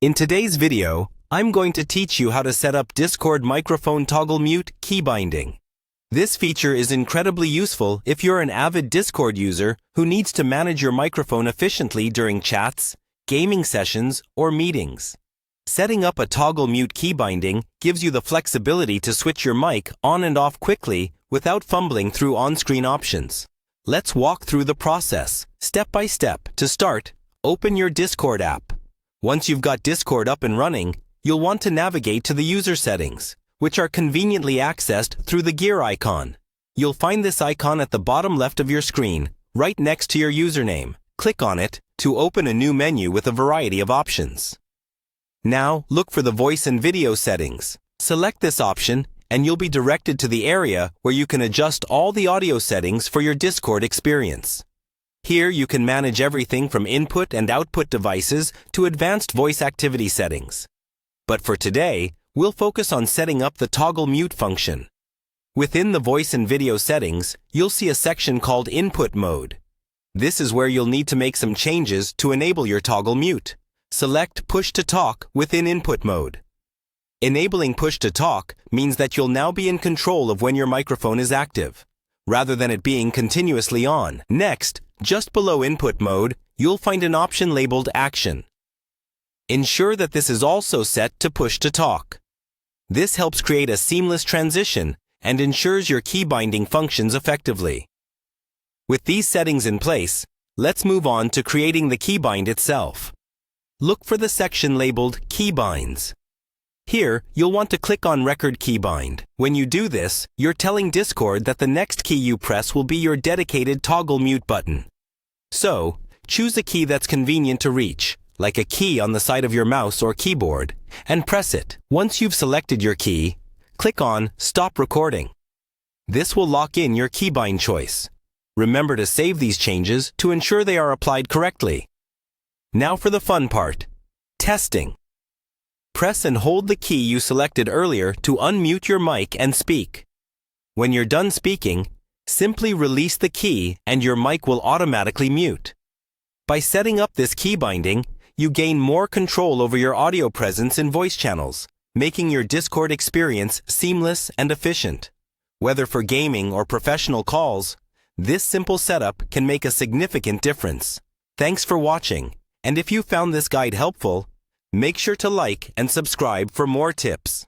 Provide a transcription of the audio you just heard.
In today's video, I'm going to teach you how to set up Discord microphone toggle mute keybinding. This feature is incredibly useful if you're an avid Discord user who needs to manage your microphone efficiently during chats, gaming sessions, or meetings. Setting up a toggle mute keybinding gives you the flexibility to switch your mic on and off quickly without fumbling through on-screen options. Let's walk through the process, step by step. To start, open your Discord app. Once you've got Discord up and running, you'll want to navigate to the user settings, which are conveniently accessed through the gear icon. You'll find this icon at the bottom left of your screen, right next to your username. Click on it to open a new menu with a variety of options. Now, look for the voice and video settings. Select this option, and you'll be directed to the area where you can adjust all the audio settings for your Discord experience. Here you can manage everything from input and output devices to advanced voice activity settings. But for today, we'll focus on setting up the toggle mute function. Within the voice and video settings, you'll see a section called Input Mode. This is where you'll need to make some changes to enable your toggle mute. Select Push to Talk within Input Mode. Enabling Push to Talk means that you'll now be in control of when your microphone is active, rather than it being continuously on. Next, just below Input Mode, you'll find an option labeled Action. Ensure that this is also set to Push to Talk. This helps create a seamless transition and ensures your keybinding functions effectively. With these settings in place, let's move on to creating the keybind itself. Look for the section labeled Keybinds. Here, you'll want to click on Record Keybind. When you do this, you're telling Discord that the next key you press will be your dedicated toggle mute button. So, choose a key that's convenient to reach, like a key on the side of your mouse or keyboard, and press it. Once you've selected your key, click on Stop Recording. This will lock in your keybind choice. Remember to save these changes to ensure they are applied correctly. Now for the fun part, testing. Press and hold the key you selected earlier to unmute your mic and speak. When you're done speaking, simply release the key and your mic will automatically mute. By setting up this keybinding, you gain more control over your audio presence in voice channels, making your Discord experience seamless and efficient. Whether for gaming or professional calls, this simple setup can make a significant difference. Thanks for watching, and if you found this guide helpful, make sure to like and subscribe for more tips.